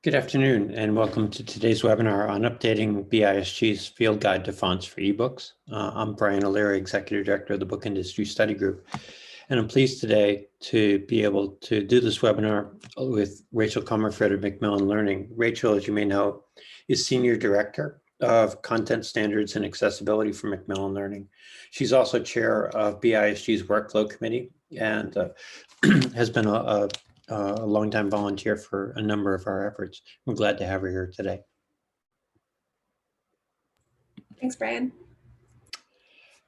Good afternoon, and welcome to today's webinar on updating BISG's Field Guide to Fonts for eBooks. I'm Brian O'Leary, Executive Director of the Book Industry Study Group, and I'm pleased today to be able to do this webinar with Rachel Comerford of Macmillan Learning. Rachel, as you may know, is Senior Director of Content Standards and Accessibility for Macmillan Learning. She's also Chair of BISG's Workflow Committee and has been a longtime volunteer for a number of our efforts. We're glad to have her here today. Thanks, Brian.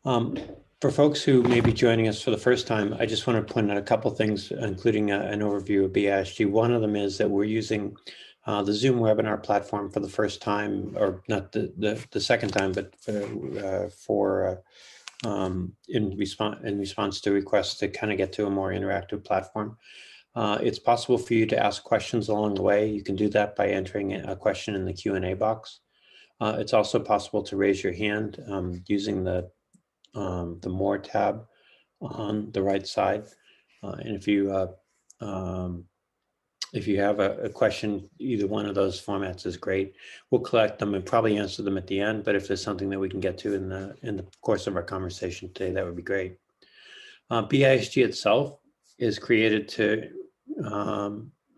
For folks who may be joining us for the first time, I just want to point out a couple things, including an overview of BISG. One of them is that we're using the Zoom webinar platform for the first time, or not the second time, but in response to requests to kind of get to a more interactive platform. It's possible for you to ask questions along the way. You can do that by entering a question in the Q&A box. It's also possible to raise your hand using the More tab on the right side. And if you have a question, either one of those formats is great. We'll collect them and probably answer them at the end, but if there's something that we can get to in the course of our conversation today, that would be great. BISG itself is created to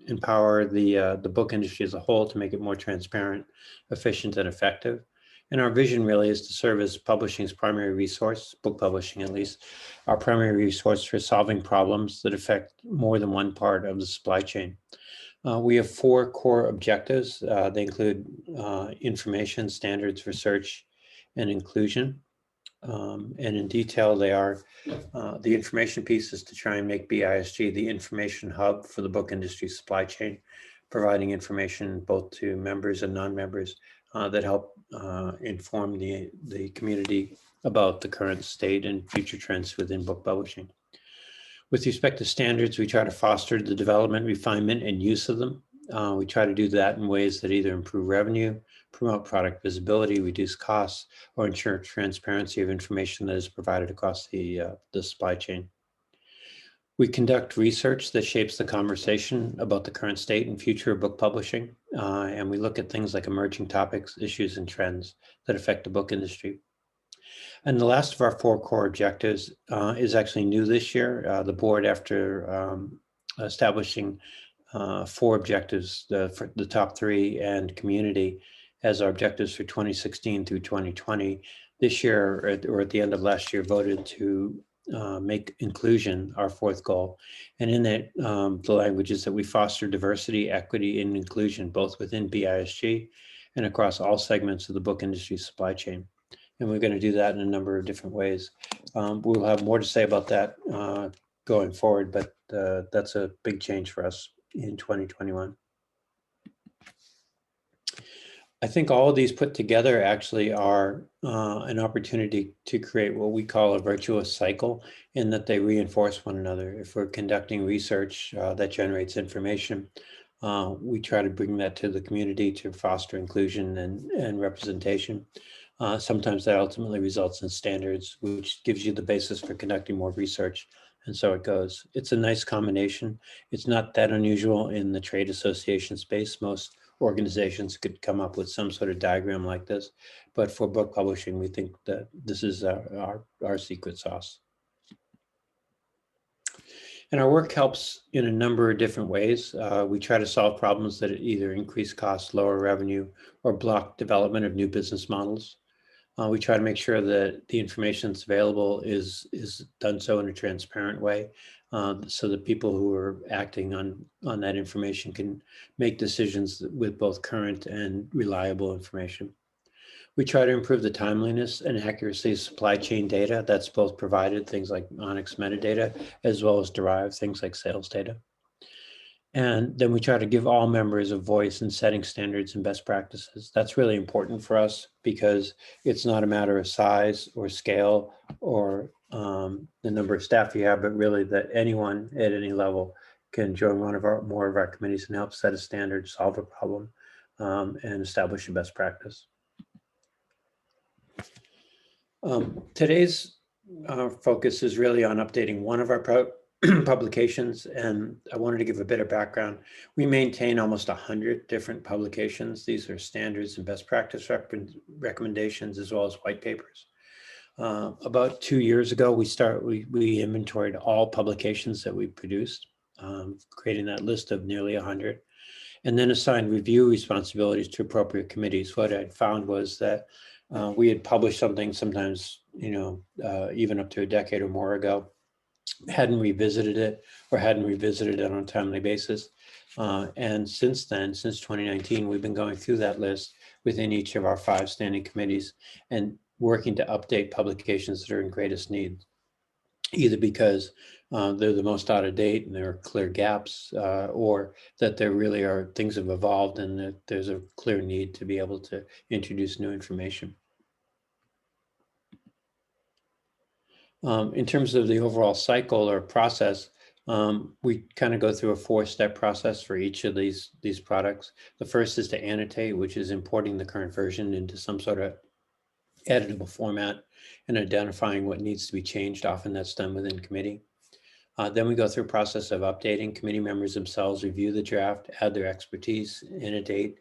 empower the book industry as a whole to make it more transparent, efficient, and effective. And our vision really is to serve as publishing's primary resource, book publishing at least, our primary resource for solving problems that affect more than one part of the supply chain. We have 4 core objectives. They include information, standards, research, and inclusion. And in detail, they are the information piece is to try and make BISG the information hub for the book industry supply chain, providing information both to members and non-members that help inform the community about the current state and future trends within book publishing. With respect to standards, we try to foster the development, refinement, and use of them. We try to do that in ways that either improve revenue, promote product visibility, reduce costs, or ensure transparency of information that is provided across the supply chain. We conduct research that shapes the conversation about the current state and future of book publishing, and we look at things like emerging topics, issues, and trends that affect the book industry. And the last of our 4 core objectives is actually new this year. The board, after establishing 4 objectives, for the top 3 and community as our objectives for 2016 through 2020, this year, or at the end of last year, voted to make inclusion our 4th goal. And in that, the language is that we foster diversity, equity, and inclusion, both within BISG and across all segments of the book industry supply chain. And we're going to do that in a number of different ways. We'll have more to say about that going forward, but that's a big change for us in 2021. I think all of these put together actually are an opportunity to create what we call a virtuous cycle, in that they reinforce one another. If we're conducting research that generates information, we try to bring that to the community to foster inclusion and representation. Sometimes that ultimately results in standards, which gives you the basis for conducting more research. And so it goes. It's a nice combination. It's not that unusual in the trade association space. Most organizations could come up with some sort of diagram like this, but for book publishing, we think that this is our secret sauce. And our work helps in a number of different ways. We try to solve problems that either increase costs, lower revenue, or block development of new business models. We try to make sure that the information that's available is done so in a transparent way, so that people who are acting on that information can make decisions with both current and reliable information. We try to improve the timeliness and accuracy of supply chain data that's both provided, things like Onyx metadata, as well as derived things like sales data. And then we try to give all members a voice in setting standards and best practices. That's really important for us because it's not a matter of size or scale or the number of staff you have, but really that anyone at any level can join more of our committees and help set a standard, solve a problem, and establish a best practice. Today's focus is really on updating one of our publications, and I wanted to give a bit of background. We maintain almost 100 different publications. These are standards and best practice recommendations, as well as white papers. About 2 years ago, we inventoried all publications that we produced, creating that list of nearly 100, and then assigned review responsibilities to appropriate committees. What I'd found was that we had published something sometimes, even up to a decade or more ago, hadn't revisited it on a timely basis. And since then, since 2019, we've been going through that list within each of our 5 standing committees and working to update publications that are in greatest need, either because they're the most out of date and there are clear gaps, or that there really are things have evolved and that there's a clear need to be able to introduce new information. In terms of the overall cycle or process, we kind of go through a 4-step process for each of these products. The first is to annotate, which is importing the current version into some sort of editable format and identifying what needs to be changed. Often that's done within committee. Then we go through a process of updating. Committee members themselves review the draft, add their expertise, annotate,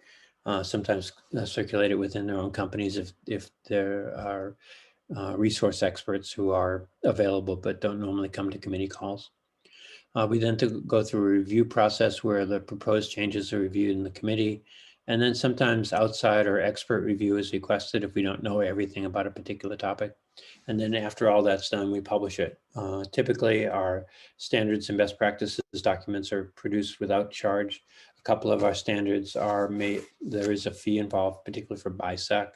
sometimes circulate it within their own companies if there are resource experts who are available but don't normally come to committee calls. We then go through a review process where the proposed changes are reviewed in the committee, and then sometimes outside or expert review is requested if we don't know everything about a particular topic. And then after all that's done, we publish it. Typically, our standards and best practices documents are produced without charge. A couple of our standards there is a fee involved, particularly for BISAC.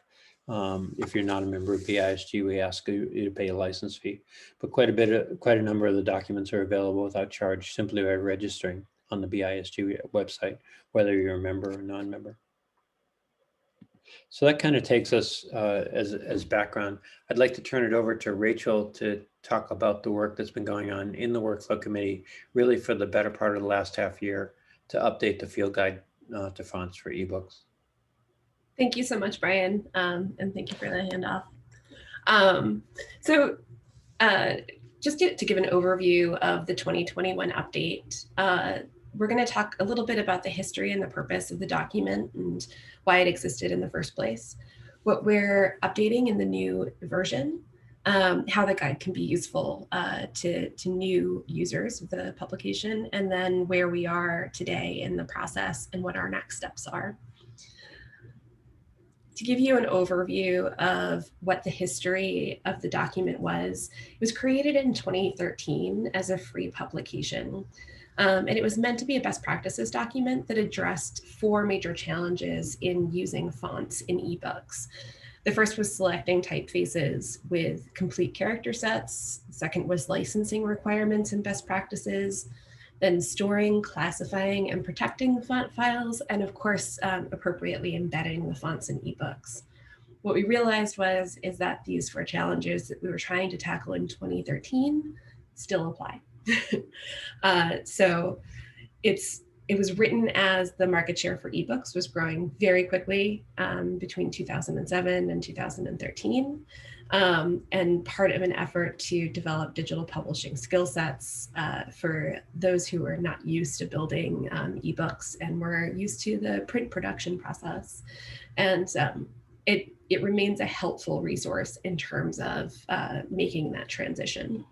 If you're not a member of BISG, we ask you to pay a license fee, but quite a number of the documents are available without charge simply by registering on the BISG website, whether you're a member or non-member. So that kind of takes us as background. I'd like to turn it over to Rachel to talk about the work that's been going on in the Workflow Committee, really for the better part of the last half year, to update the field guide to fonts for eBooks. Thank you so much, Brian, and thank you for the handoff. Just to give an overview of the 2021 update, we're going to talk a little bit about the history and the purpose of the document and why it existed in the first place, what we're updating in the new version, how the guide can be useful to new users of the publication, and then where we are today in the process and what our next steps are. To give you an overview of what the history of the document was, it was created in 2013 as a free publication. And it was meant to be a best practices document that addressed 4 major challenges in using fonts in eBooks. The first was selecting typefaces with complete character sets. The second was licensing requirements and best practices, then storing, classifying, and protecting the font files, and of course, appropriately embedding the fonts in eBooks. What we realized is that these 4 challenges that we were trying to tackle in 2013 still apply. So it was written as the market share for eBooks was growing very quickly between 2007 and 2013. And part of an effort to develop digital publishing skill sets for those who are not used to building eBooks and were used to the print production process. And it remains a helpful resource in terms of making that transition.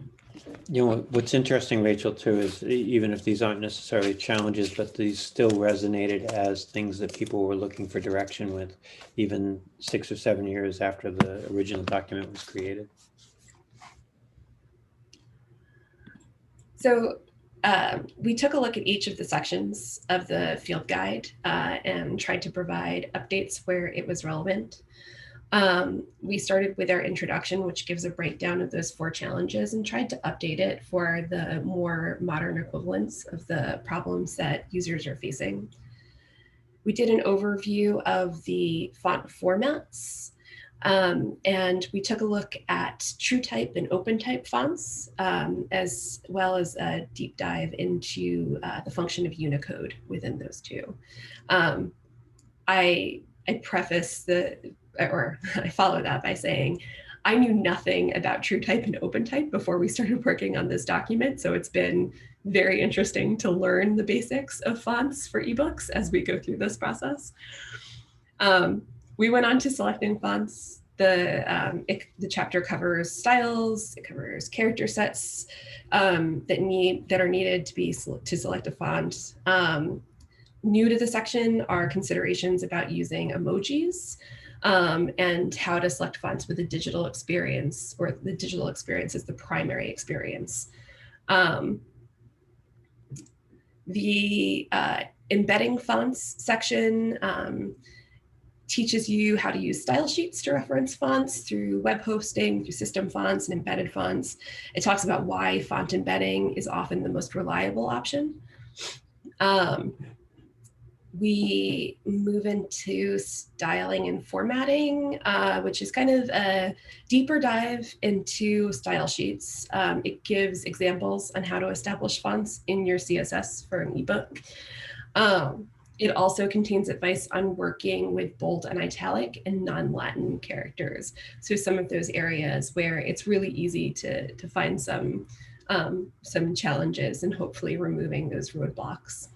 You know, what's interesting, Rachel, too, is even if these aren't necessarily challenges, but these still resonated as things that people were looking for direction with, even 6 or 7 years after the original document was created. So we took a look at each of the sections of the field guide and tried to provide updates where it was relevant. We started with our introduction, which gives a breakdown of those 4 challenges, and tried to update it for the more modern equivalents of the problems that users are facing. We did an overview of the font formats, and we took a look at TrueType and OpenType fonts, as well as a deep dive into the function of Unicode within those 2. I preface I follow that by saying, I knew nothing about TrueType and OpenType before we started working on this document. So it's been very interesting to learn the basics of fonts for ebooks as we go through this process. We went on to selecting fonts. The chapter covers styles, it covers character sets that are needed to select a font. New to the section are considerations about using emojis and how to select fonts with a digital experience, or the digital experience is the primary experience. The Embedding Fonts section teaches you how to use style sheets to reference fonts through web hosting, through system fonts and embedded fonts. It talks about why font embedding is often the most reliable option. We move into styling and formatting, which is kind of a deeper dive into style sheets. It gives examples on how to establish fonts in your CSS for an ebook. It also contains advice on working with bold and italic and non-Latin characters. So some of those areas where it's really easy to find some challenges and hopefully removing those roadblocks.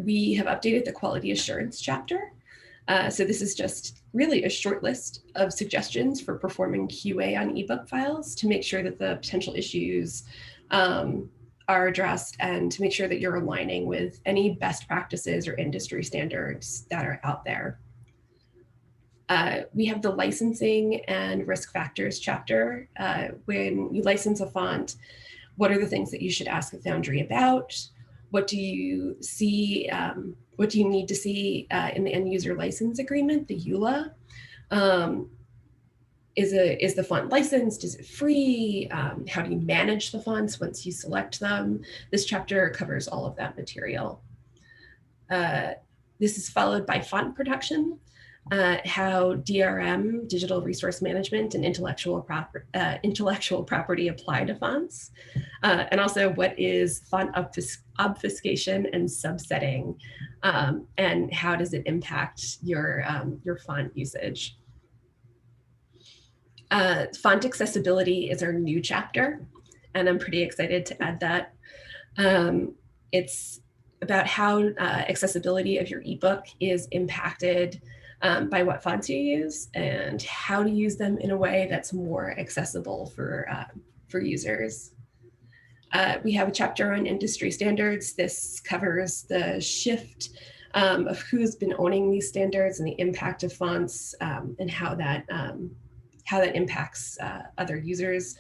We have updated the quality assurance chapter. So this is just really a short list of suggestions for performing QA on ebook files to make sure that the potential issues are addressed and to make sure that you're aligning with any best practices or industry standards that are out there. We have the licensing and risk factors chapter. When you license a font, what are the things that you should ask a Foundry about? What do you see? What do you need to see in the end user license agreement, the EULA? Is the font licensed? Is it free? How do you manage the fonts once you select them? This chapter covers all of that material. This is followed by font protection, how DRM, digital resource management, and intellectual property apply to fonts, and also what is font obfuscation and subsetting, and how does it impact your font usage. Font accessibility is our new chapter, and I'm pretty excited to add that. It's about how accessibility of your ebook is impacted by what fonts you use and how to use them in a way that's more accessible for users. We have a chapter on industry standards. This covers the shift of who's been owning these standards and the impact of fonts and how that impacts other users.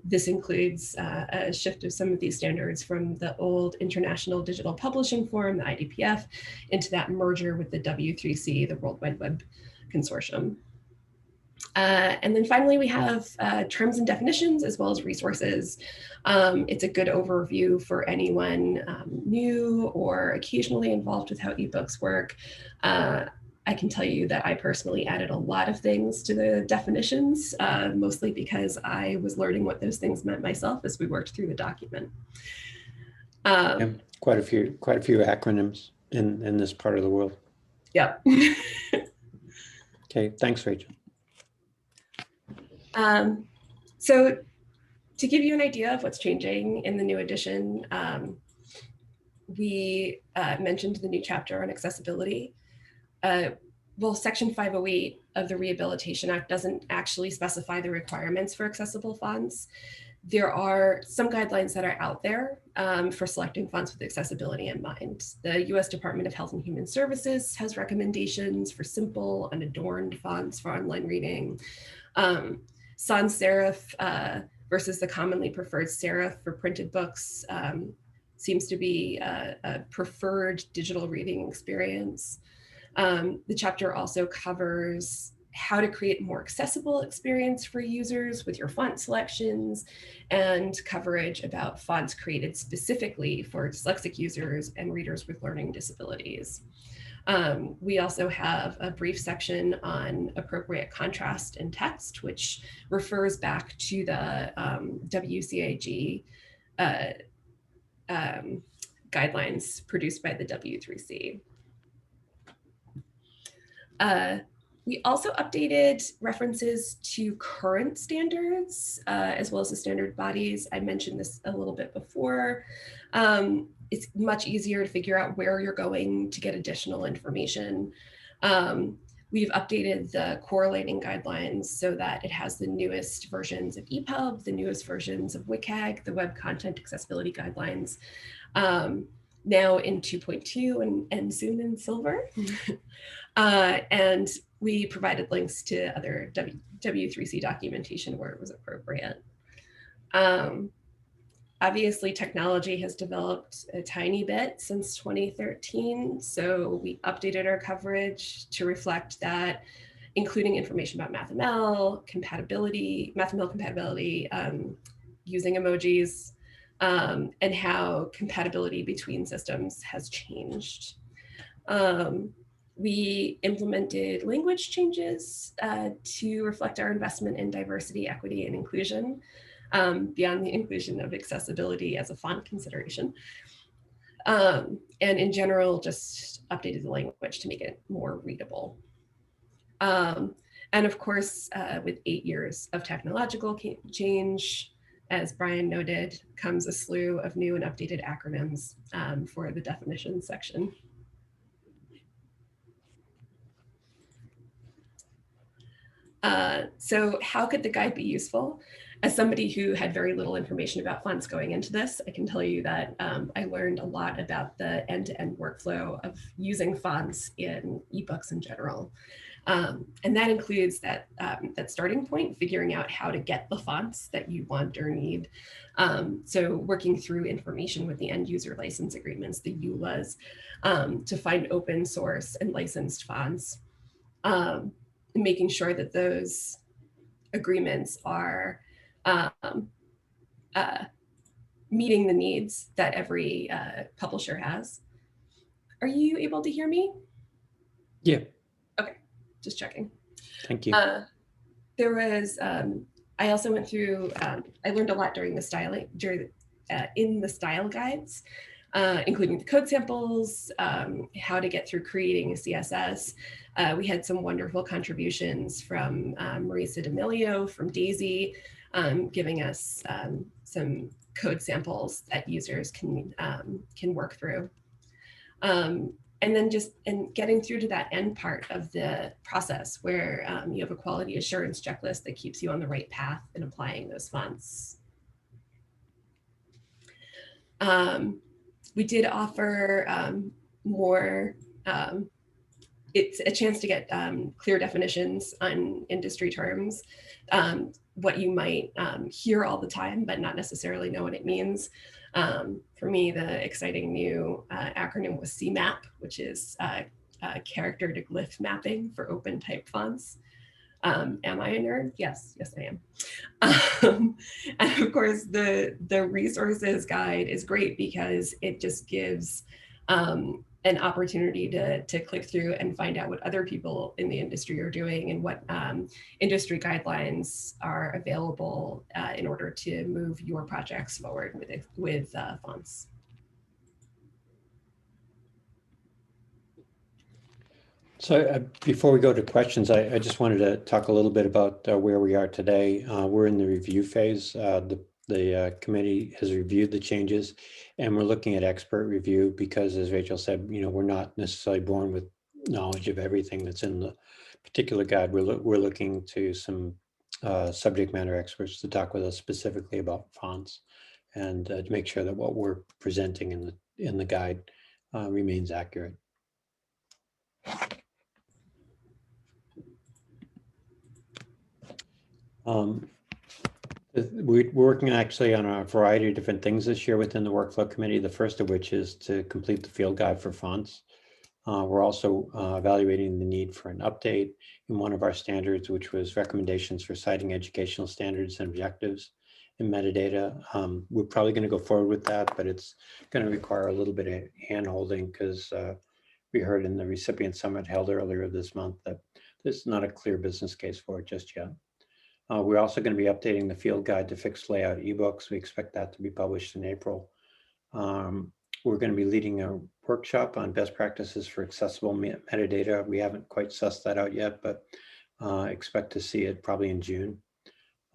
This includes a shift of some of these standards from the old International Digital Publishing Forum, the IDPF, into that merger with the W3C, the World Wide Web Consortium. And then finally, we have terms and definitions as well as resources. It's a good overview for anyone new or occasionally involved with how ebooks work. I can tell you that I personally added a lot of things to the definitions, mostly because I was learning what those things meant myself as we worked through the document. Yeah, quite a few acronyms in this part of the world. Yep. Okay, thanks, Rachel. So to give you an idea of what's changing in the new edition, we mentioned the new chapter on accessibility. Well, Section 508 of the Rehabilitation Act doesn't actually specify the requirements for accessible fonts. There are some guidelines that are out there for selecting fonts with accessibility in mind. The US Department of Health and Human Services has recommendations for simple, unadorned fonts for online reading. Sans serif versus the commonly preferred serif for printed books seems to be a preferred digital reading experience. The chapter also covers how to create a more accessible experience for users with your font selections and coverage about fonts created specifically for dyslexic users and readers with learning disabilities. We also have a brief section on appropriate contrast in text, which refers back to the WCAG guidelines produced by the W3C. We also updated references to current standards, as well as the standard bodies. I mentioned this a little bit before. It's much easier to figure out where you're going to get additional information. We've updated the correlating guidelines so that it has the newest versions of EPUB, the newest versions of WCAG, the Web Content Accessibility Guidelines, now in 2.2 and soon in Silver. And we provided links to other W3C documentation where it was appropriate. Obviously, technology has developed a tiny bit since 2013, so we updated our coverage to reflect that, including information about MathML compatibility, using emojis, and how compatibility between systems has changed. We implemented language changes to reflect our investment in diversity, equity, and inclusion, beyond the inclusion of accessibility as a font consideration. And in general, just updated the language to make it more readable. And of course, with 8 years of technological change, as Brian noted, comes a slew of new and updated acronyms for the definitions section. So how could the guide be useful? As somebody who had very little information about fonts going into this, I can tell you that I learned a lot about the end-to-end workflow of using fonts in ebooks in general. And that includes that starting point, figuring out how to get the fonts that you want or need. So working through information with the end user license agreements, the EULAs, to find open source and licensed fonts. Making sure that those agreements are meeting the needs that every publisher has. Are you able to hear me? Yeah. Okay, just checking. Thank you. There was, I also went through, I learned a lot during the styling, in the style guides, including the code samples, how to get through creating a CSS. We had some wonderful contributions from Marisa D'Amelio from Daisy, giving us some code samples that users can work through. And then getting through to that end part of the process where you have a quality assurance checklist that keeps you on the right path in applying those fonts. We did offer more, it's a chance to get clear definitions on industry terms, what you might hear all the time, but not necessarily know what it means. For me, the exciting new acronym was CMAP, which is character to glyph mapping for open type fonts. Am I a nerd? Yes, I am. And of course, the resources guide is great because it just gives an opportunity to click through and find out what other people in the industry are doing and what industry guidelines are available in order to move your projects forward with fonts. So before we go to questions, I just wanted to talk a little bit about where we are today. We're in the review phase. The committee has reviewed the changes, and we're looking at expert review because, as Rachel said, we're not necessarily born with knowledge of everything that's in the particular guide. We're looking to some subject matter experts to talk with us specifically about fonts and to make sure that what we're presenting in the guide remains accurate. We're working actually on a variety of different things this year within the workflow committee, the first of which is to complete the field guide for fonts. We're also evaluating the need for an update in one of our standards, which was recommendations for citing educational standards and objectives in metadata. We're probably going to go forward with that, but it's going to require a little bit of hand-holding because we heard in the recipient summit held earlier this month that there's not a clear business case for it just yet. We're also going to be updating the field guide to fixed layout ebooks. We expect that to be published in April. we're going to be leading a workshop on best practices for accessible metadata. We haven't quite sussed that out yet, but expect to see it probably in June.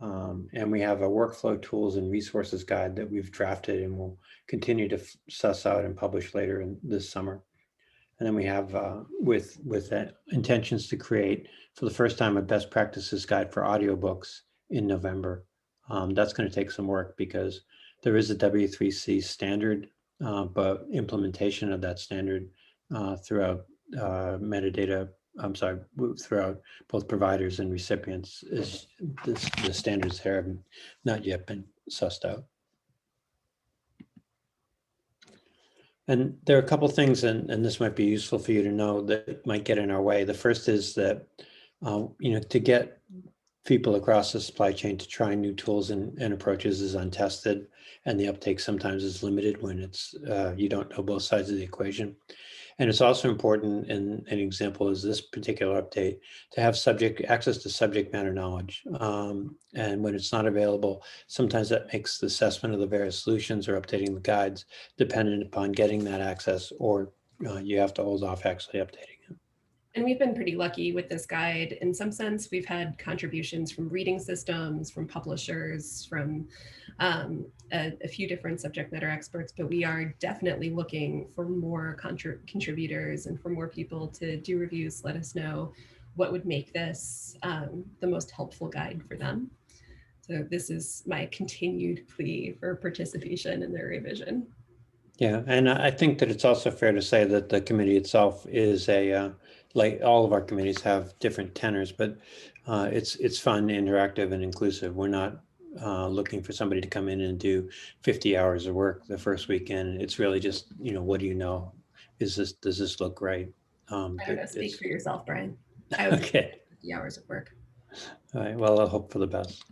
And we have a workflow tools and resources guide that we've drafted and will continue to suss out and publish later in this summer. And then we have with intentions to create for the first time a best practices guide for audiobooks in November. That's going to take some work because there is a W3C standard, but implementation of that standard throughout metadata, throughout both providers and recipients is the standards there have not yet been sussed out. And there are a couple of things, and this might be useful for you to know that might get in our way. The first is that, to get people across the supply chain to try new tools and approaches is untested, and the uptake sometimes is limited when it's you don't know both sides of the equation. And it's also important, and an example is this particular update, to have access to subject matter knowledge. And when it's not available, sometimes that makes the assessment of the various solutions or updating the guides dependent upon getting that access, or you have to hold off actually updating it. And we've been pretty lucky with this guide. In some sense, we've had contributions from reading systems, from publishers, from a few different subject matter experts, but we are definitely looking for more contributors and for more people to do reviews. Let us know what would make this the most helpful guide for them. So this is my continued plea for participation in their revision. Yeah, and I think that it's also fair to say that the committee itself is like all of our committees have different tenors, but it's fun, interactive, and inclusive. We're not looking for somebody to come in and do 50 hours of work the first weekend. It's really just, what do you know? Does this look right? I don't know, speak for yourself, Brian. I would okay. 50 hours of work. All right, well, I'll hope for the best.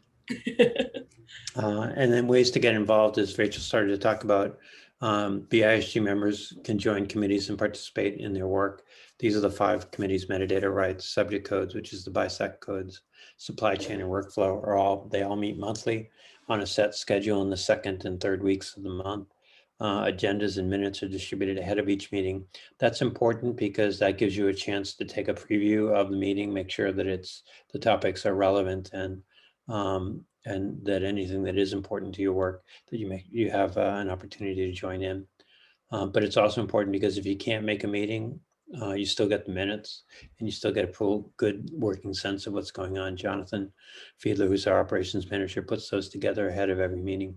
And then ways to get involved, as Rachel started to talk about, BISG members can join committees and participate in their work. These are the 5 committees: metadata rights, subject codes, which is the BISAC codes, supply chain and workflow they all meet monthly on a set schedule in the 2nd and 3rd weeks of the month. Agendas and minutes are distributed ahead of each meeting. That's important because that gives you a chance to take a preview of the meeting, make sure that the topics are relevant, and that anything that is important to your work, that you have an opportunity to join in. But it's also important because if you can't make a meeting, you still get the minutes and you still get a good working sense of what's going on. Jonathan Fiedler, who's our operations manager, puts those together ahead of every meeting.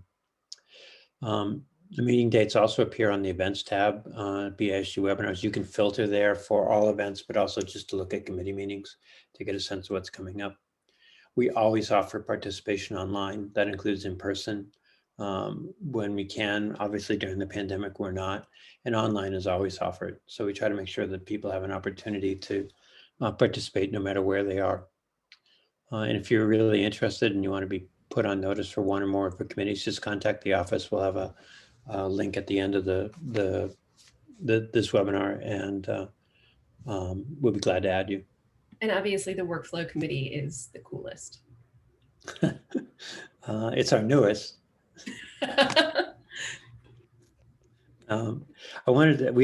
The meeting dates also appear on the events tab, BISG webinars. You can filter there for all events, but also just to look at committee meetings to get a sense of what's coming up. We always offer participation online. That includes in person when we can. Obviously, during the pandemic, we're not, and online is always offered. So we try to make sure that people have an opportunity to participate no matter where they are. And if you're really interested and you want to be put on notice for one or more of the committees, just contact the office. We'll have a link at the end of this webinar, and we'll be glad to add you. And obviously the workflow committee is the coolest. It's our newest. We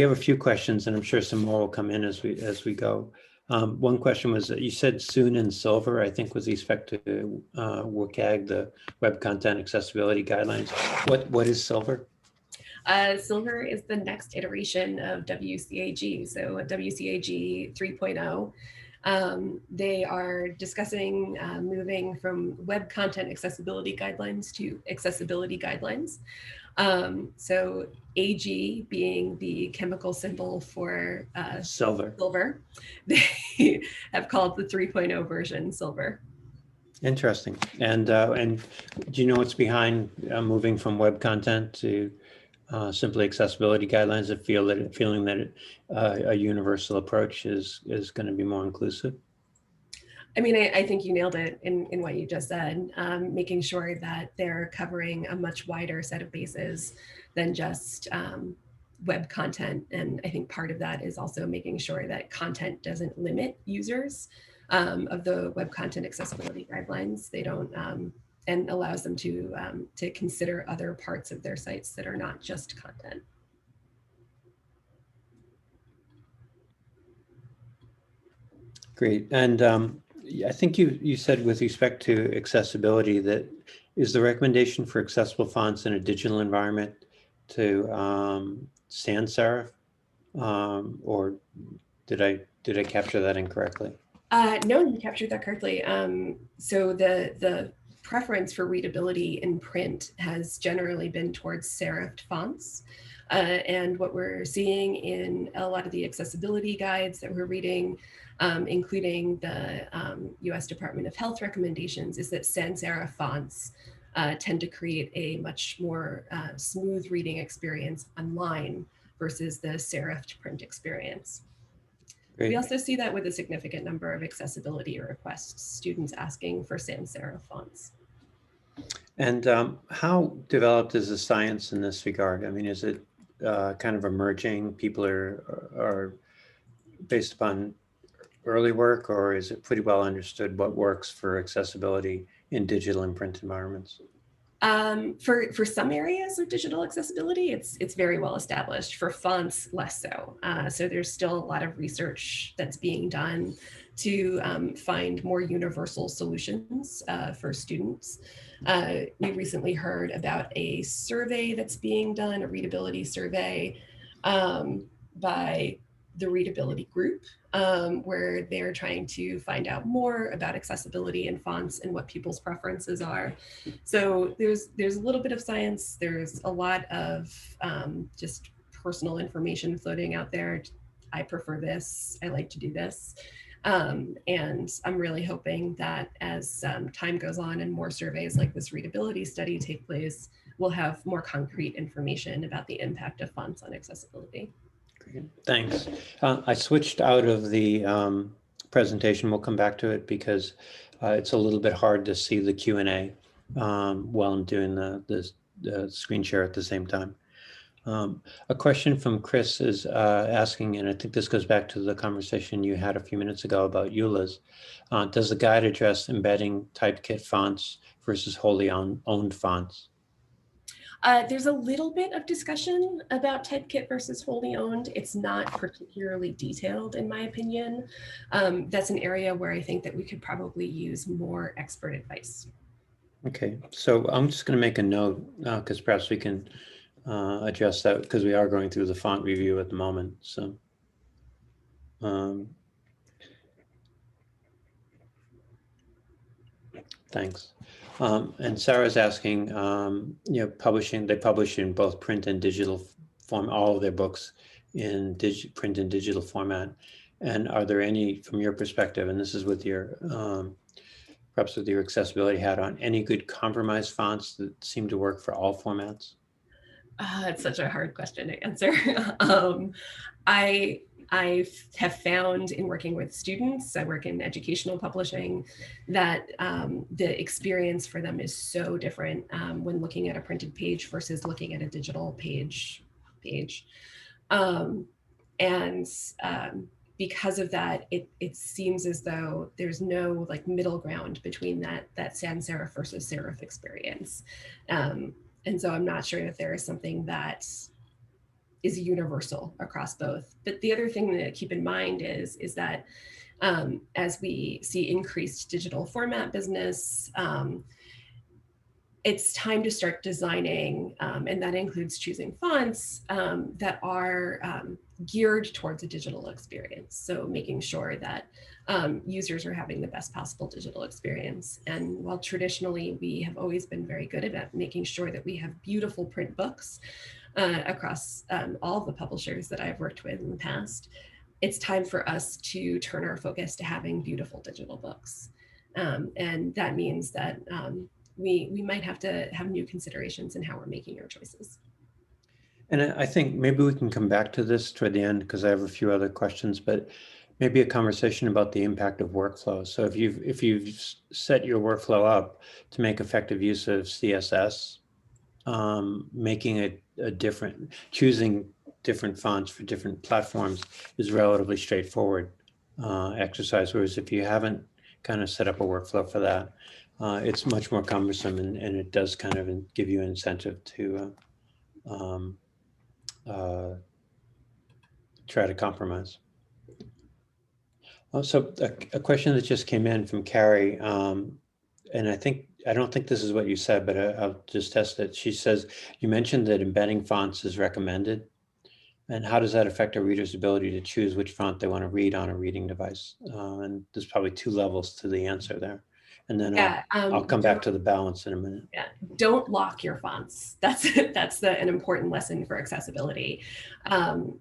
have a few questions, and I'm sure some more will come in as we go. One question was that you said soon in silver, I think, with respect to WCAG, the Web Content Accessibility Guidelines. What is silver? Silver is the next iteration of WCAG. So WCAG 3.0. They are discussing moving from web content accessibility guidelines to accessibility guidelines. So AG being the chemical symbol for silver, they have called the 3.0 version silver. Interesting. And do you know what's behind moving from web content to simply accessibility guidelines, feeling that a universal approach is going to be more inclusive? I mean, I think you nailed it in what you just said, making sure that they're covering a much wider set of bases than just web content. And I think part of that is also making sure that content doesn't limit users of the web content accessibility guidelines. They don't, and allows them to consider other parts of their sites that are not just content. Great. And I think you said with respect to accessibility that is the recommendation for accessible fonts in a digital environment to sans serif, or did I capture that incorrectly? No, you captured that correctly. So the preference for readability in print has generally been towards serifed fonts. And what we're seeing in a lot of the accessibility guides that we're reading, including the US Department of Health recommendations, is that sans serif fonts tend to create a much more smooth reading experience online versus the serifed print experience. Great. We also see that with a significant number of accessibility requests, students asking for sans serif fonts. And how developed is the science in this regard? I mean, is it kind of emerging? People are based upon early work, or is it pretty well understood what works for accessibility in digital and print environments? For some areas of digital accessibility, it's very well established. For fonts, less so. So there's still a lot of research that's being done to find more universal solutions for students. We recently heard about a survey that's being done, a readability survey by the Readability Group, where they're trying to find out more about accessibility in fonts and what people's preferences are. So there's a little bit of science. There's a lot of just personal information floating out there. I prefer this. I like to do this. And I'm really hoping that as time goes on and more surveys like this readability study take place, we'll have more concrete information about the impact of fonts on accessibility. Great. Thanks. I switched out of the presentation. We'll come back to it because it's a little bit hard to see the Q&A while I'm doing the screen share at the same time. A question from Chris is asking, and I think this goes back to the conversation you had a few minutes ago about EULAs. Does the guide address embedding typekit fonts versus wholly owned fonts? There's a little bit of discussion about typekit versus wholly owned. It's not particularly detailed, in my opinion. That's an area where I think that we could probably use more expert advice. Okay, so I'm just going to make a note because perhaps we can address that because we are going through the font review at the moment. So thanks. And Sarah's asking, they publish in both print and digital form, all of their books in print and digital format. And are there any, from your perspective, and this is with your, perhaps with your accessibility hat on, any good compromise fonts that seem to work for all formats? It's such a hard question to answer. I have found in working with students, I work in educational publishing, that the experience for them is so different when looking at a printed page versus looking at a digital page. Because of that, it seems as though there's no like middle ground between that sans serif versus serif experience. And so I'm not sure if there is something that is universal across both. But the other thing to keep in mind is that as we see increased digital format business, it's time to start designing, and that includes choosing fonts that are geared towards a digital experience. So making sure that users are having the best possible digital experience. And while traditionally we have always been very good about making sure that we have beautiful print books across all the publishers that I've worked with in the past, it's time for us to turn our focus to having beautiful digital books. And that means that we might have to have new considerations in how we're making our choices. And I think maybe we can come back to this toward the end because I have a few other questions, but maybe a conversation about the impact of workflow. So if you've set your workflow up to make effective use of CSS, making it choosing different fonts for different platforms is relatively straightforward exercise. Whereas if you haven't kind of set up a workflow for that, it's much more cumbersome and it does kind of give you an incentive to try to compromise. Also, a question that just came in from Carrie, and I don't think this is what you said, but I'll just test it. She says, you mentioned that embedding fonts is recommended. And how does that affect a reader's ability to choose which font they want to read on a reading device? And there's probably two levels to the answer there. And then Yeah, I'll come back to the balance in a minute. Yeah, don't lock your fonts. That's an important lesson for accessibility.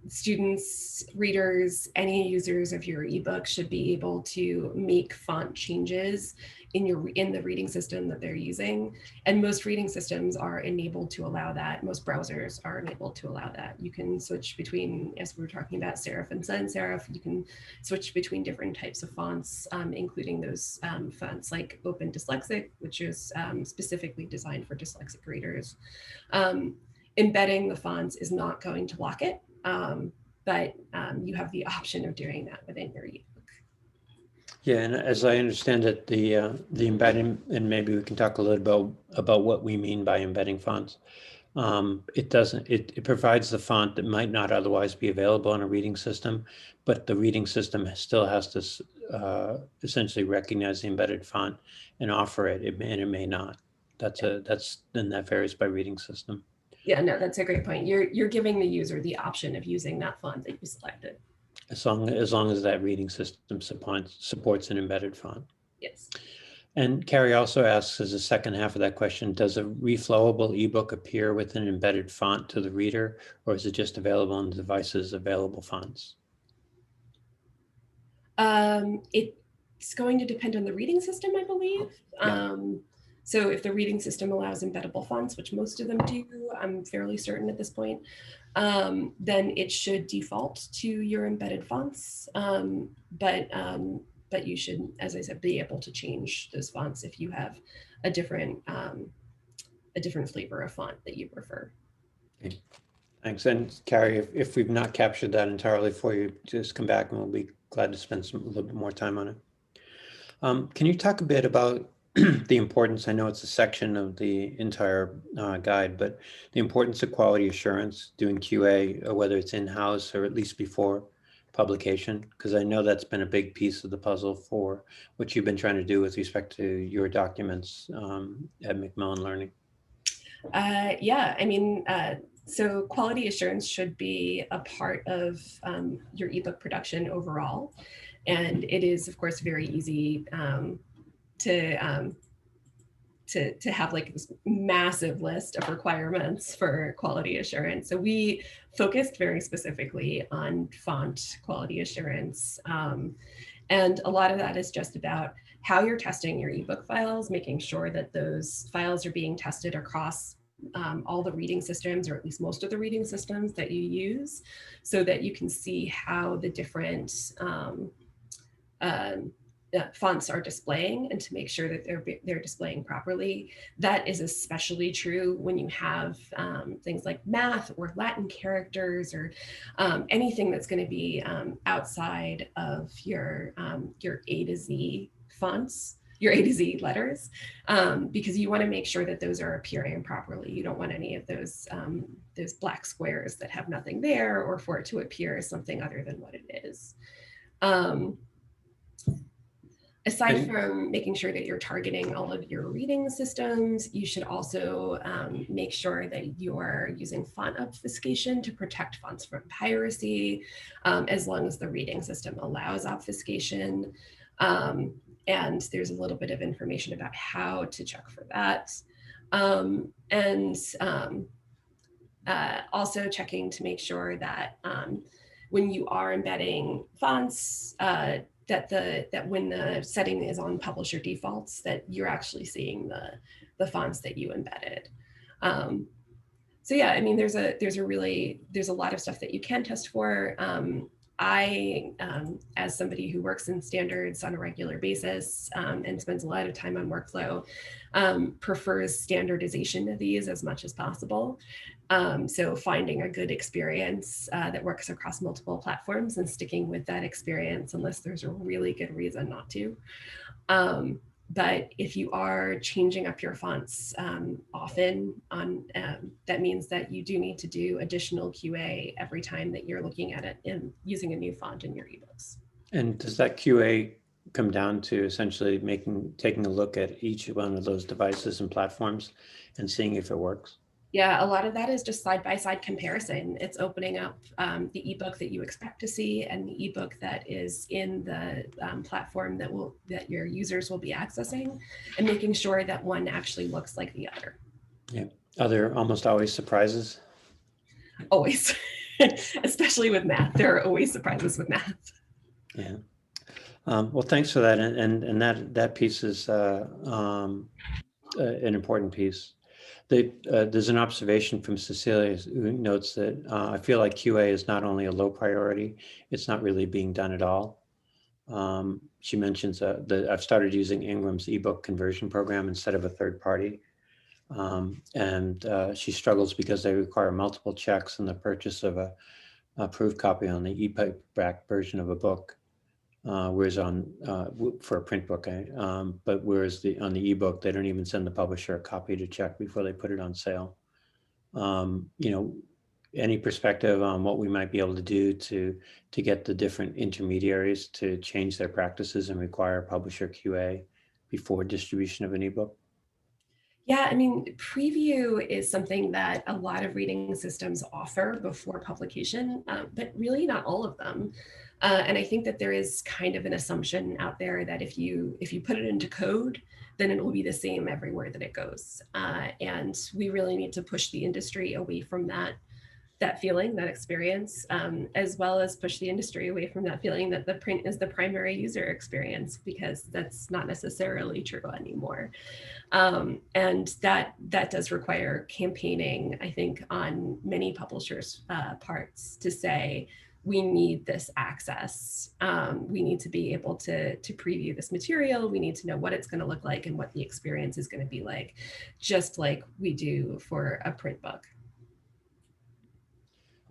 Students, readers, any users of your ebook should be able to make font changes in the reading system that they're using. And most reading systems are enabled to allow that. Most browsers are enabled to allow that. You can switch between, as we were talking about, serif and sans serif, you can switch between different types of fonts, including those fonts like Open Dyslexic, which is specifically designed for dyslexic readers. Embedding the fonts is not going to lock it, but you have the option of doing that within your ebook. Yeah, and as I understand it, the embedding, and maybe we can talk a little about what we mean by embedding fonts. It provides the font that might not otherwise be available on a reading system, but the reading system still has to essentially recognize the embedded font and offer it, and it may not. Then that varies by reading system. Yeah, no, that's a great point. You're giving the user the option of using that font that you selected. As long as that reading system supports an embedded font. Yes. And Carrie also asks, as a second half of that question, does a reflowable ebook appear with an embedded font to the reader, or is it just available on devices available fonts? It's going to depend on the reading system, I believe. Yeah. So if the reading system allows embeddable fonts, which most of them do, I'm fairly certain at this point, then it should default to your embedded fonts. But you should, as I said, be able to change those fonts if you have a different flavor of font that you prefer. Okay. Thanks. And Carrie, if we've not captured that entirely for you, just come back and we'll be glad to spend a little bit more time on it. Can you talk a bit about the importance? I know it's a section of the entire guide, but the importance of quality assurance, doing QA, whether it's in-house or at least before publication, because I know that's been a big piece of the puzzle for what you've been trying to do with respect to your documents at Macmillan Learning. Yeah, I mean, so quality assurance should be a part of your ebook production overall. And it is, of course, very easy to have like this massive list of requirements for quality assurance. So we focused very specifically on font quality assurance. And a lot of that is just about how you're testing your ebook files, making sure that those files are being tested across all the reading systems, or at least most of the reading systems that you use, so that you can see how the different fonts are displaying, and to make sure that they're displaying properly. That is especially true when you have things like math or Latin characters, or anything that's going to be outside of your A to Z fonts, your A to Z letters, because you want to make sure that those are appearing properly. You don't want any of those black squares that have nothing there, or for it to appear as something other than what it is. Aside from making sure that you're targeting all of your reading systems, you should also make sure that you're using font obfuscation to protect fonts from piracy, as long as the reading system allows obfuscation. And there's a little bit of information about how to check for that. Also checking to make sure that when you are embedding fonts, that when the setting is on publisher defaults, that you're actually seeing the fonts that you embedded. So yeah, I mean, there's a lot of stuff that you can test for. I, as somebody who works in standards on a regular basis and spends a lot of time on workflow, prefers standardization of these as much as possible. So finding a good experience that works across multiple platforms and sticking with that experience unless there's a really good reason not to. But if you are changing up your fonts often, that means that you do need to do additional QA every time that you're looking at it and using a new font in your ebooks. And does that QA come down to essentially taking a look at each one of those devices and platforms and seeing if it works? Yeah, a lot of that is just side-by-side comparison. It's opening up the ebook that you expect to see and the ebook that is in the platform that your users will be accessing, and making sure that one actually looks like the other. Yeah. Are there almost always surprises? Always, especially with math. There are always surprises with math. Yeah. Well, thanks for that. And that piece is an important piece. There's an observation from Cecilia who notes that I feel like QA is not only a low priority, it's not really being done at all. She mentions that I've started using Ingram's ebook conversion program instead of a third party. And she struggles because they require multiple checks in the purchase of a approved copy on the e-paperback version of a book. Whereas for a print book, but whereas on the ebook, they don't even send the publisher a copy to check before they put it on sale. Any perspective on what we might be able to do to get the different intermediaries to change their practices and require publisher QA before distribution of an ebook? Yeah, I mean, preview is something that a lot of reading systems offer before publication, but really not all of them. And I think that there is kind of an assumption out there that if you put it into code, then it will be the same everywhere that it goes. And we really need to push the industry away from that feeling, that experience, as well as push the industry away from that feeling that the print is the primary user experience, because that's not necessarily true anymore. And that does require campaigning, I think, on many publishers' parts to say, we need this access. We need to be able to preview this material. We need to know what it's going to look like and what the experience is going to be like, just like we do for a print book.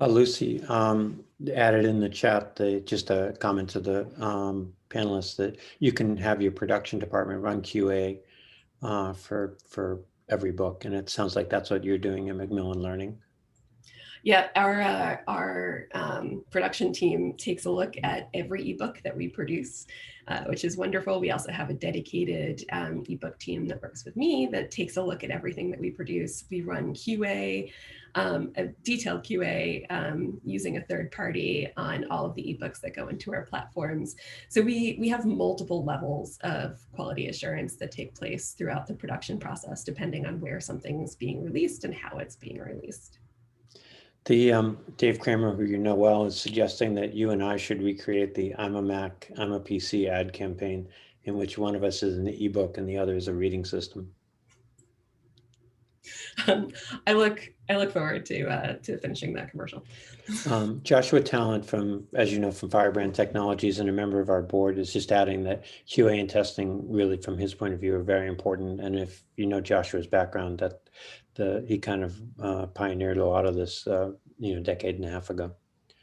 Lucy added in the chat just a comment to the panelists that you can have your production department run QA for every book, and it sounds like that's what you're doing at Macmillan Learning. Yeah, our production team takes a look at every ebook that we produce, which is wonderful. We also have a dedicated ebook team that works with me that takes a look at everything that we produce. We run QA, a detailed QA using a third party on all of the ebooks that go into our platforms. So we have multiple levels of quality assurance that take place throughout the production process, depending on where something's being released and how it's being released. The Dave Kramer, who you know well, is suggesting that you and I should recreate the I'm a Mac, I'm a PC ad campaign, in which one of us is an ebook and the other is a reading system. I look forward to finishing that commercial. Joshua Talent as you know, from Firebrand Technologies and a member of our board, is just adding that QA and testing really, from his point of view, are very important. And if you know Joshua's background, that he kind of pioneered a lot of this, decade and a half ago.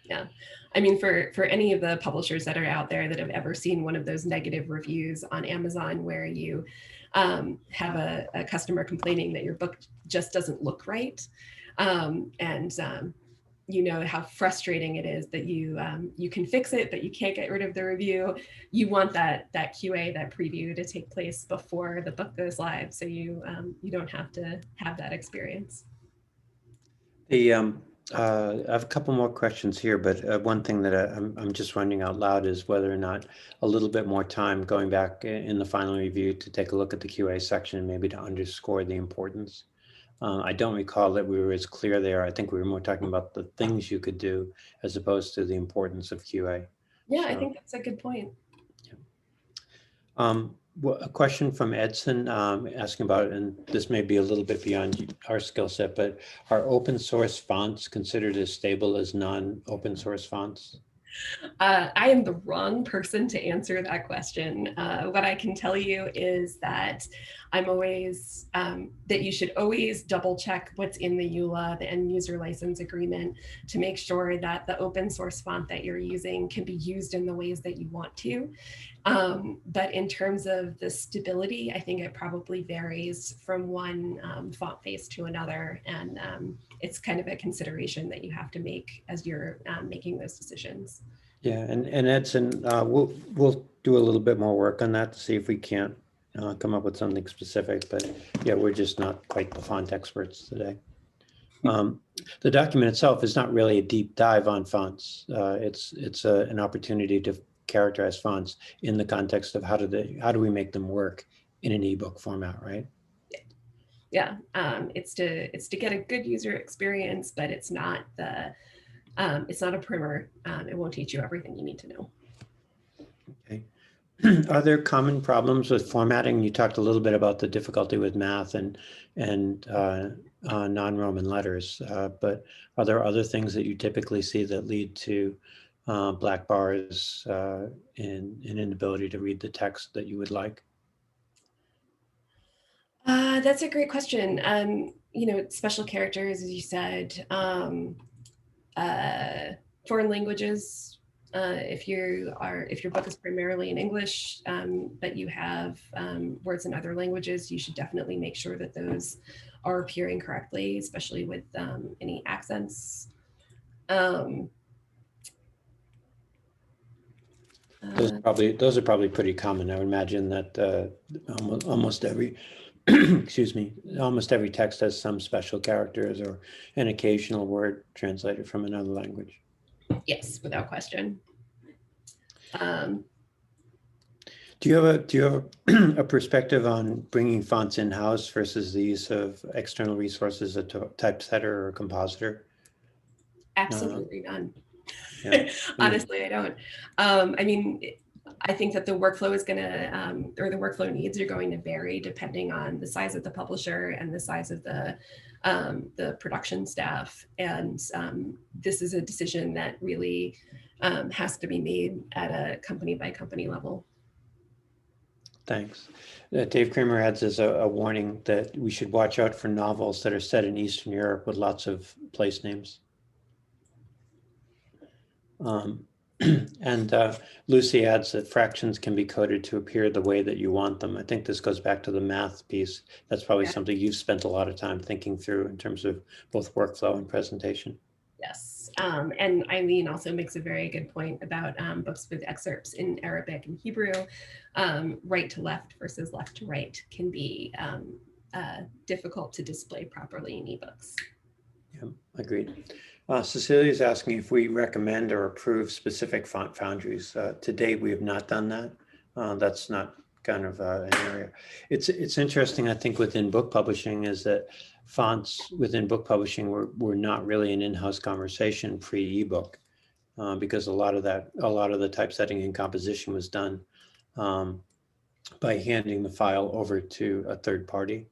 Yeah, I mean, for any of the publishers that are out there that have ever seen one of those negative reviews on Amazon where you have a customer complaining that your book just doesn't look right, you know how frustrating it is that you can fix it, but you can't get rid of the review. You want that QA, that preview, to take place before the book goes live, so you don't have to have that experience. I have a couple more questions here, but one thing that I'm just wondering out loud is whether or not a little bit more time going back in the final review to take a look at the QA section, maybe to underscore the importance. I don't recall that we were as clear there. I think we were more talking about the things you could do as opposed to the importance of QA. Yeah, so, I think that's a good point. Yeah. A question from Edson asking about, and this may be a little bit beyond our skill set, but are open source fonts considered as stable as non-open source fonts? I am the wrong person to answer that question. What I can tell you is that I'm always, that you should always double check what's in the EULA, the end user license agreement, to make sure that the open source font that you're using can be used in the ways that you want to. But in terms of the stability, I think it probably varies from one font base to another. And it's kind of a consideration that you have to make as you're making those decisions. Yeah, and Edson, we'll do a little bit more work on that to see if we can't come up with something specific. But yeah, we're just not quite the font experts today. The document itself is not really a deep dive on fonts. It's an opportunity to characterize fonts in the context of how do we make them work in an ebook format, right? Yeah, it's to get a good user experience, but it's not a primer. It won't teach you everything you need to know. Okay. Are there common problems with formatting? You talked a little bit about the difficulty with math and non-Roman letters, but are there other things that you typically see that lead to black bars and an inability to read the text that you would like? That's a great question. Special characters, as you said, foreign languages. If your book is primarily in English, but you have words in other languages, you should definitely make sure that those are appearing correctly, especially with any accents. Those are probably pretty common. I would imagine that almost every excuse me, almost every text has some special characters or an occasional word translated from another language. Yes, without question. Do you have a perspective on bringing fonts in-house versus the use of external resources, a typesetter or compositor? Absolutely none. Yeah. Honestly, I don't. I mean, I think that the workflow is going to, or the workflow needs are going to vary depending on the size of the publisher and the size of the production staff. And this is a decision that really has to be made at a company by company level. Thanks. Dave Kramer adds as a warning that we should watch out for novels that are set in Eastern Europe with lots of place names. And Lucy adds that fractions can be coded to appear the way that you want them. I think this goes back to the math piece. That's probably something you've spent a lot of time thinking through in terms of both workflow and presentation. Yes, and Eileen also makes a very good point about books with excerpts in Arabic and Hebrew. Right to left versus left to right can be difficult to display properly in ebooks. Yeah, agreed. Cecilia is asking if we recommend or approve specific font foundries. To date, we have not done that. That's not kind of an area. It's interesting, I think, within book publishing is that fonts within book publishing were not really an in-house conversation pre-ebook because a lot of the typesetting and composition was done by handing the file over to a third party.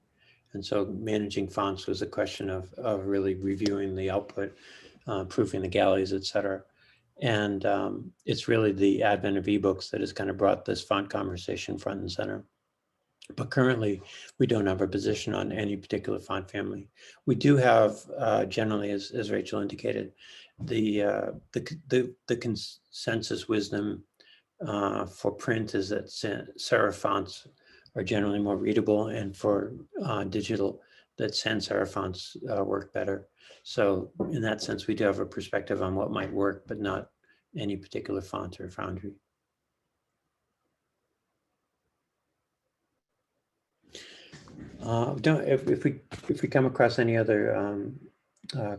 And so managing fonts was a question of really reviewing the output, proofing the galleys, et cetera. And it's really the advent of ebooks that has kind of brought this font conversation front and center. But currently, we don't have a position on any particular font family. We do have, generally, as Rachel indicated, the consensus wisdom for print is that serif fonts are generally more readable, and for digital, that sans serif fonts work better. So in that sense, we do have a perspective on what might work, but not any particular font or foundry. If we come across any other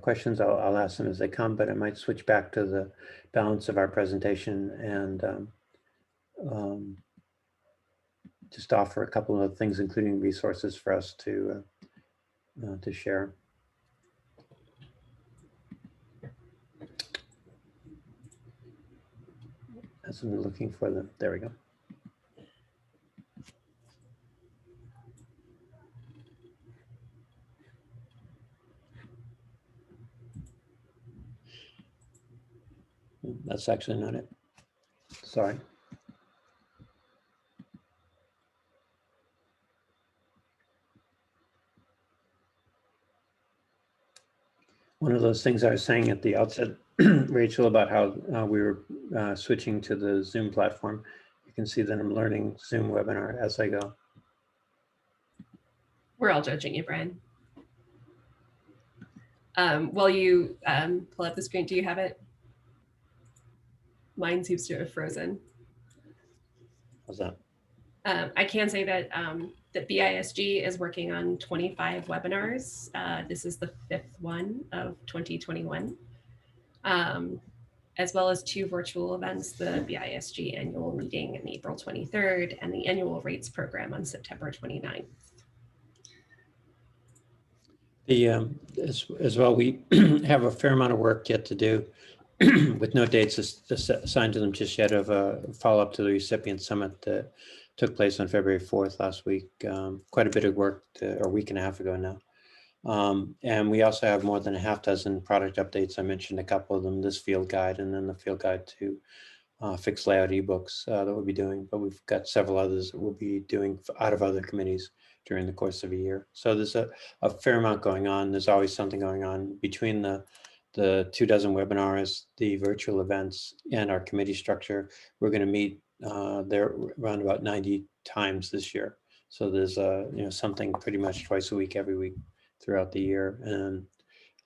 questions, I'll ask them as they come, but I might switch back to the balance of our presentation and just offer a couple of things, including resources for us to share. As I'm looking for them, there we go. That's actually not it. Sorry. One of those things I was saying at the outset, Rachel, about how we were switching to the Zoom platform. You can see that I'm learning Zoom webinar as I go. We're all judging you, Brian. While you pull up the screen, do you have it? Mine seems to have frozen. How's that? I can say that that BISG is working on 25 webinars. This is the 5th one of 2021, as well as 2 virtual events, the BISG annual meeting on April 23rd and the annual rates program on September 29th. As well, we have a fair amount of work yet to do with no dates assigned to them just yet, of a follow-up to the recipient summit that took place on February 4th last week. Quite a bit of work, or a week and a half ago now. And we also have more than a half dozen product updates. I mentioned a couple of them, this field guide, and then the field guide to fixed layout ebooks that we'll be doing. But we've got several others that we'll be doing out of other committees during the course of a year. So there's a fair amount going on. There's always something going on between the 24 webinars, the virtual events, and our committee structure. We're going to meet there around about 90 times this year. So there's something pretty much twice a week, every week throughout the year, and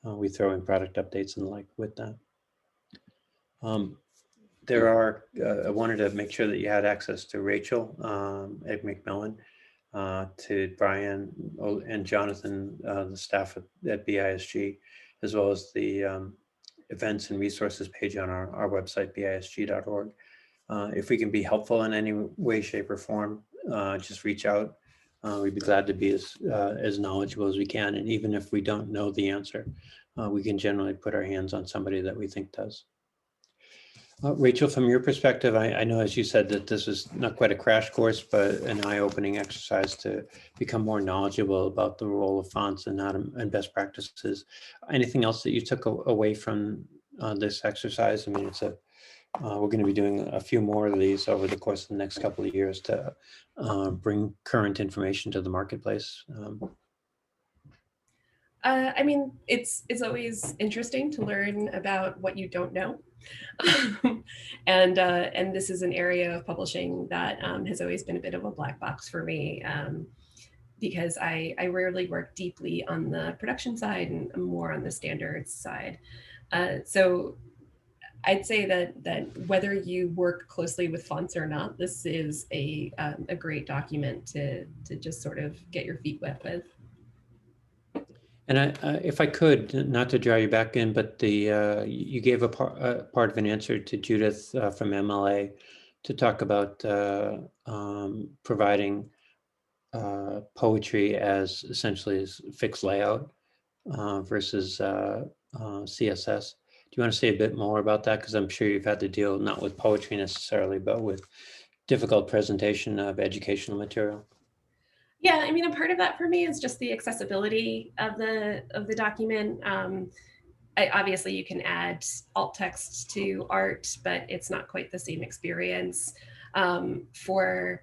we throw in product updates and the like with that. I wanted to make sure that you had access to Rachel at Macmillan, to Brian and Jonathan, the staff at BISG, as well as the events and resources page on our website, bisg.org. If we can be helpful in any way, shape, or form, just reach out. We'd be glad to be as knowledgeable as we can. And even if we don't know the answer, we can generally put our hands on somebody that we think does. Rachel, from your perspective, I know, as you said, that this is not quite a crash course, but an eye-opening exercise to become more knowledgeable about the role of fonts and best practices. Anything else that you took away from this exercise? I mean, we're going to be doing a few more of these over the course of the next couple of years to bring current information to the marketplace. I mean, it's always interesting to learn about what you don't know. And this is an area of publishing that has always been a bit of a black box for me, because I rarely work deeply on the production side and more on the standards side. So I'd say that whether you work closely with fonts or not, this is a great document to just sort of get your feet wet with. And if I could, not to draw you back in, but you gave a part of an answer to Judith from MLA to talk about providing poetry as essentially as fixed layout versus CSS. Do you want to say a bit more about that? Because I'm sure you've had to deal not with poetry necessarily, but with difficult presentation of educational material. Yeah, I mean, a part of that for me is just the accessibility of the document. Obviously, you can add alt text to art, but it's not quite the same experience. For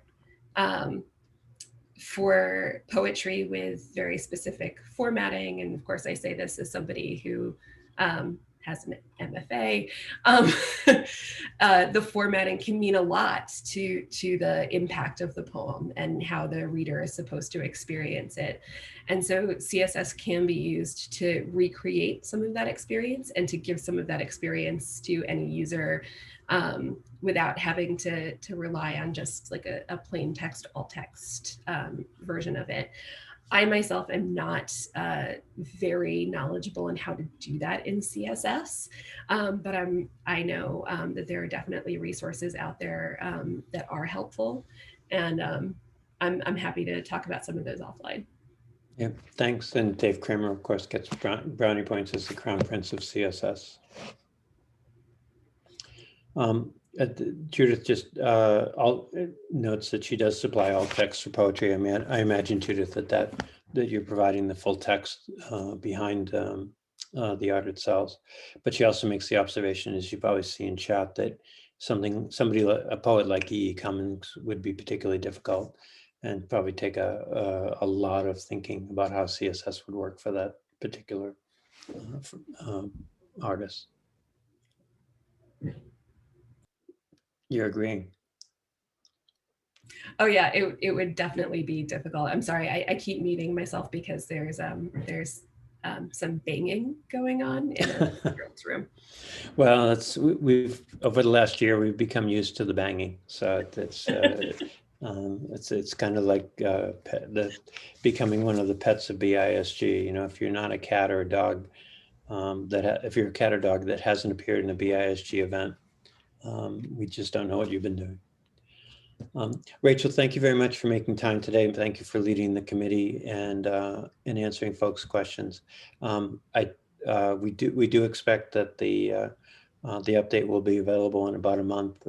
poetry with very specific formatting, and of course, I say this as somebody who has an MFA, the formatting can mean a lot to the impact of the poem and how the reader is supposed to experience it. And so CSS can be used to recreate some of that experience and to give some of that experience to any user without having to rely on just like a plain text, alt text version of it. I myself am not very knowledgeable in how to do that in CSS, but I know that there are definitely resources out there that are helpful, and I'm happy to talk about some of those offline. Yeah, thanks. And Dave Kramer, of course, gets brownie points as the crown prince of CSS. Judith just notes that she does supply alt text for poetry. I mean, I imagine, Judith, that you're providing the full text behind the art itself. But she also makes the observation, as you probably see in chat, that a poet like E.E. Cummings would be particularly difficult and probably take a lot of thinking about how CSS would work for that particular artist. You're agreeing? Oh yeah, it would definitely be difficult. I'm sorry, I keep muting myself because there's some banging going on in a girls' room. Well, we've over the last year we've become used to the banging, so it's kind of like becoming one of the pets of BISG. You know, if you're not a cat or a dog if you're a cat or dog that hasn't appeared in a BISG event, we just don't know what you've been doing. Rachel, thank you very much for making time today, and thank you for leading the committee and answering folks' questions. We do expect that the update will be available in about a month,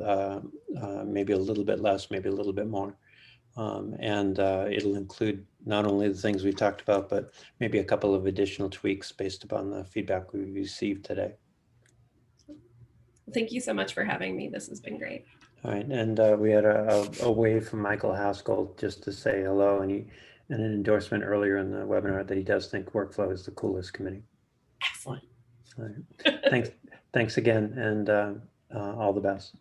maybe a little bit less, maybe a little bit more. And it'll include not only the things we talked about, but maybe a couple of additional tweaks based upon the feedback we received today. Thank you so much for having me. This has been great. All right, and we had a wave from Michael Haskell just to say hello, and an endorsement earlier in the webinar that he does think Workflow is the coolest committee. Excellent. All right. Thanks again, and all the best.